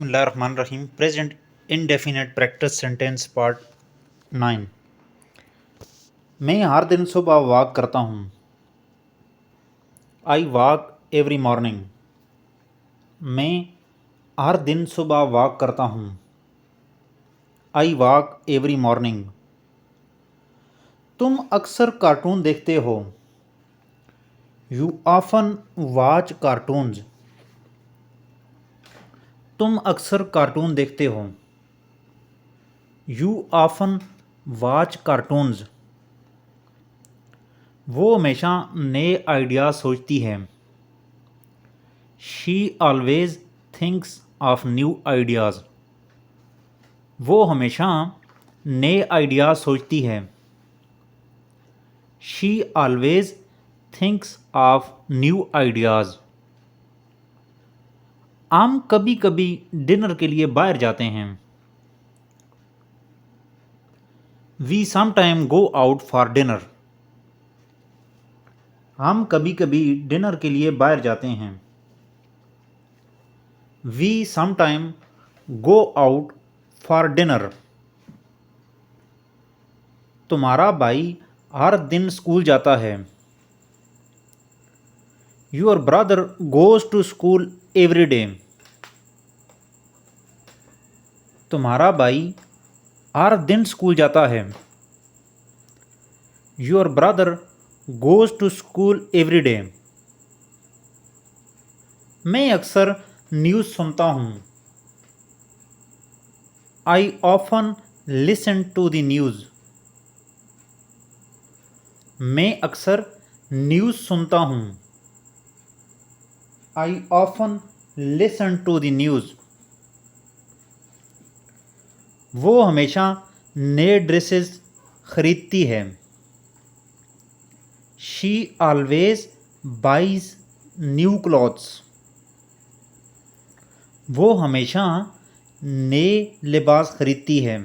बिस्मिल्लाहिर्रहमानिर्रहीम। Present indefinite practice sentence part 9। मैं हर दिन सुबह वॉक करता हूँ। I walk every morning. मैं हर दिन सुबह वॉक करता हूँ। I walk every morning. तुम अक्सर कार्टून देखते हो। You often watch cartoons. तुम अक्सर कार्टून देखते हो। You often watch cartoons. वो हमेशा नए आइडिया सोचती है। She always thinks of new ideas. वो हमेशा नए आइडिया सोचती है। She always thinks of new ideas. हम कभी कभी डिनर के लिए बाहर जाते हैं। We sometime go out for dinner. हम कभी कभी डिनर के लिए बाहर जाते हैं। We sometime go out for dinner. तुम्हारा भाई हर दिन स्कूल जाता है। Your brother goes to school every day. तुम्हारा भाई हर दिन स्कूल जाता है। Your brother goes to school every day. मैं अक्सर न्यूज़ सुनता हूँ। I often listen to the news. मैं अक्सर न्यूज़ सुनता हूँ। I often listen to the news. वो हमेशा नए ड्रेसेस खरीदती है। She always buys new clothes. वो हमेशा नए लिबास खरीदती है।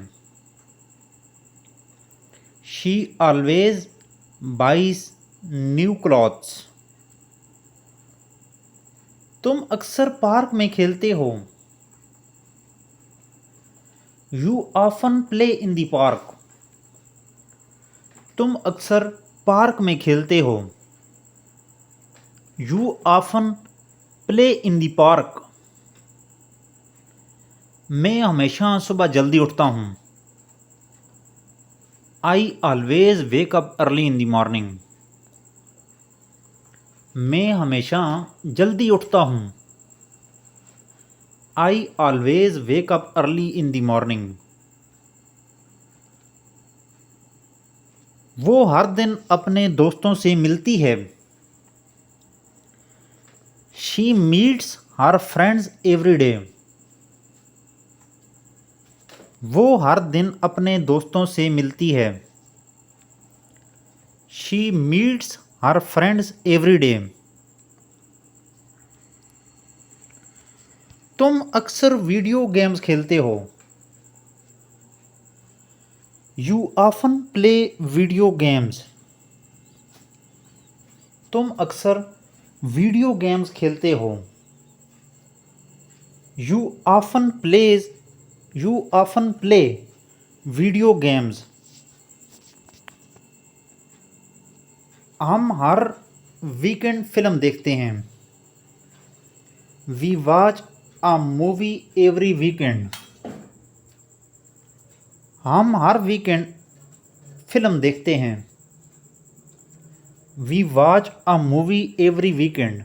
She always buys new clothes. तुम अक्सर पार्क में खेलते हो। You often play in the park. तुम अक्सर पार्क में खेलते हो। You often play in the park. मैं हमेशा सुबह जल्दी उठता हूँ। I always wake up early in the morning. मैं हमेशा जल्दी उठता हूँ। I always wake up early in the morning. वो हर दिन अपने दोस्तों से मिलती है। She meets her friends every day. वो हर दिन अपने दोस्तों से मिलती है। She meets her friends every day. तुम अक्सर वीडियो गेम्स खेलते हो। You often play video games. तुम अक्सर वीडियो गेम्स खेलते हो। You often play video games. हम हर वीकेंड फिल्म देखते हैं। We watch a movie every weekend. हम हर वीकेंड फिल्म देखते हैं। We watch a movie every weekend.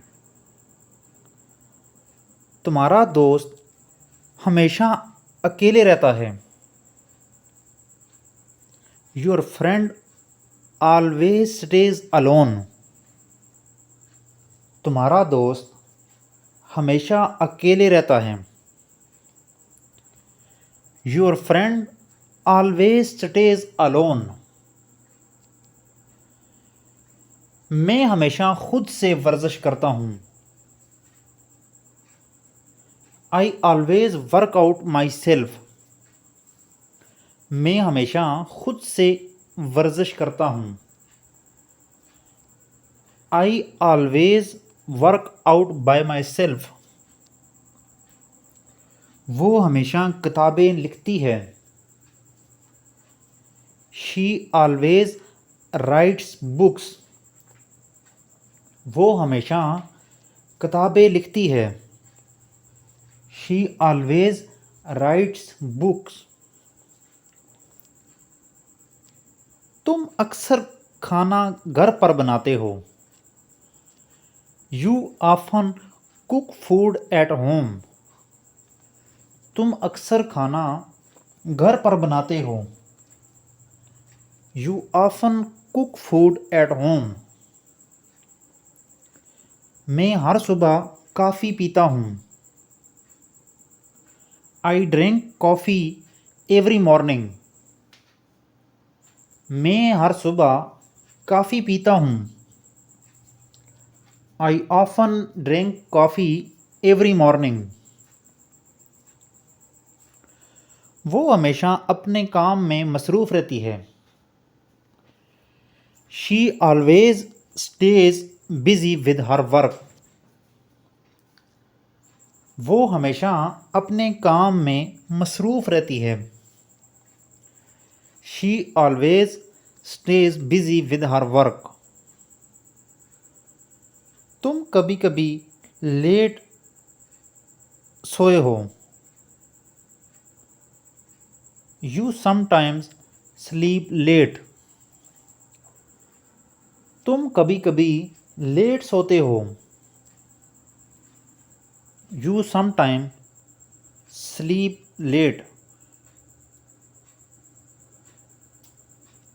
तुम्हारा दोस्त हमेशा अकेले रहता है। Your friend always stays alone. तुम्हारा दोस्त हमेशा अकेले रहता है। Your friend always stays alone. मैं हमेशा खुद से वर्जिश करता हूँ। I always work out myself. मैं हमेशा खुद से वर्जिश करता हूँ। I always work out by myself. वो हमेशा किताबें लिखती है। She always writes books. वो हमेशा किताबें लिखती है। She always writes books. तुम अक्सर खाना घर पर बनाते हो। You often cook food at home. तुम अक्सर खाना घर पर बनाते हो। You often cook food at home. मैं हर सुबह कॉफ़ी पीता हूँ। I drink coffee every morning. मैं हर सुबह कॉफ़ी पीता हूँ। I often drink coffee every morning. वो हमेशा अपने काम में मसरूफ़ रहती है। She always stays busy with her work. वो हमेशा अपने काम में मसरूफ़ रहती है। She always stays busy with her work. तुम कभी कभी लेट सोए हो। You sometimes sleep late. तुम कभी कभी लेट सोते हो। You sometime sleep late.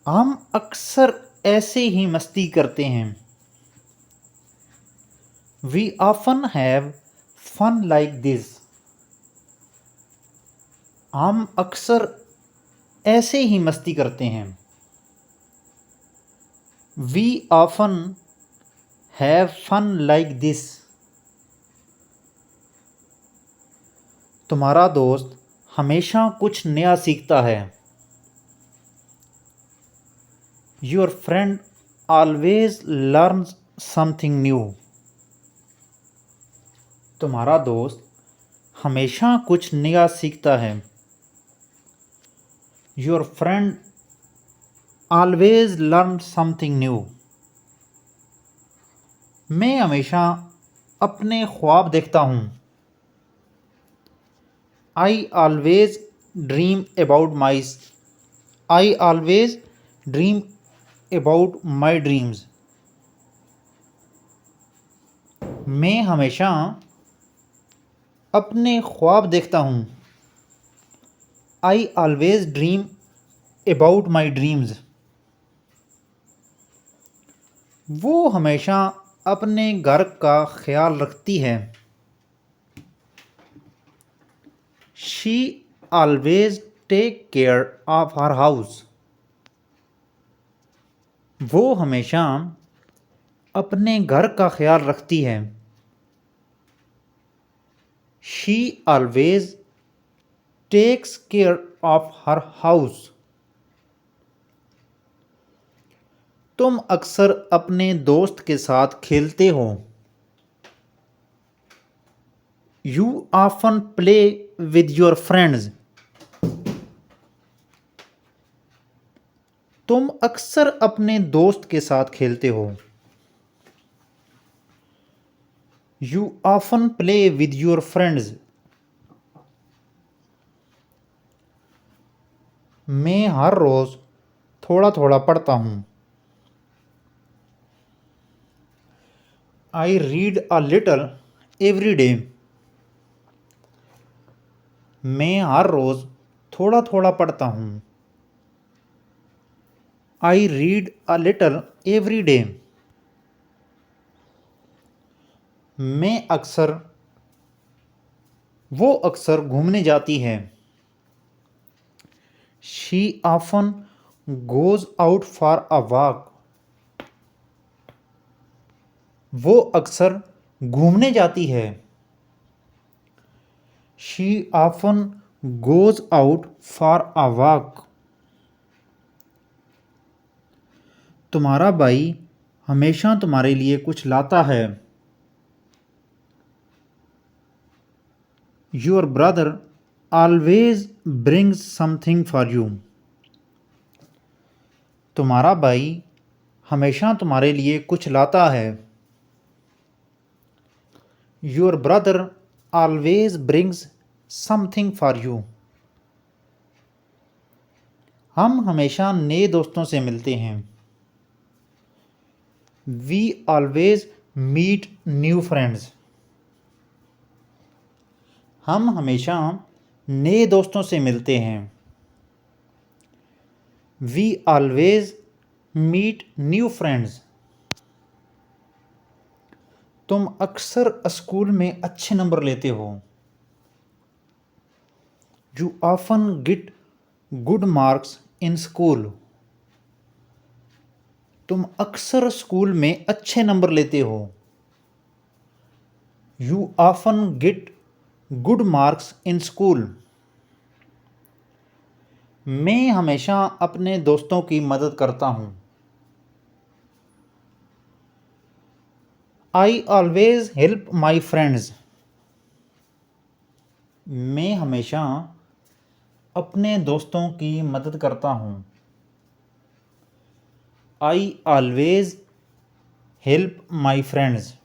हम अक्सर ऐसे ही मस्ती करते हैं। We often have fun like this. हम अक्सर ऐसे ही मस्ती करते हैं। We often have fun like this. तुम्हारा दोस्त हमेशा कुछ नया सीखता है। Your friend always learns something new. तुम्हारा दोस्त हमेशा कुछ नया सीखता है। Your friend always learn something new. मैं हमेशा अपने ख्वाब देखता हूँ। I always dream about I always dream about my dreams. मैं हमेशा अपने ख्वाब देखता हूँ। I always dream about my dreams. वो हमेशा अपने घर का ख्याल रखती है। She always take care of her house. वो हमेशा अपने घर का ख्याल रखती है। She always takes care of her house. तुम अक्सर अपने दोस्त के साथ खेलते हो। You often play with your friends. तुम अक्सर अपने दोस्त के साथ खेलते हो। You often play with your friends. मैं हर रोज़ थोड़ा थोड़ा पढ़ता हूँ। I read a little every day. मैं हर रोज़ थोड़ा थोड़ा पढ़ता हूँ। I read a little every day. वो अक्सर घूमने जाती है। She often goes out for a walk. वो अक्सर घूमने जाती है। She often goes out for a walk. तुम्हारा भाई हमेशा तुम्हारे लिए कुछ लाता है। Your brother always brings something for you. तुम्हारा भाई हमेशा तुम्हारे लिए कुछ लाता है. Your brother always brings something for you. हम हमेशा नए दोस्तों से मिलते हैं. We always meet new friends. हम हमेशा नए दोस्तों से मिलते हैं. We always meet new friends. तुम अक्सर स्कूल में अच्छे नंबर लेते हो. You often get good marks in school. तुम अक्सर स्कूल में अच्छे नंबर लेते हो. You often get good marks in school. मैं हमेशा अपने दोस्तों की मदद करता हूँ. I always help my friends. मैं हमेशा अपने दोस्तों की मदद करता हूँ. I always help my friends.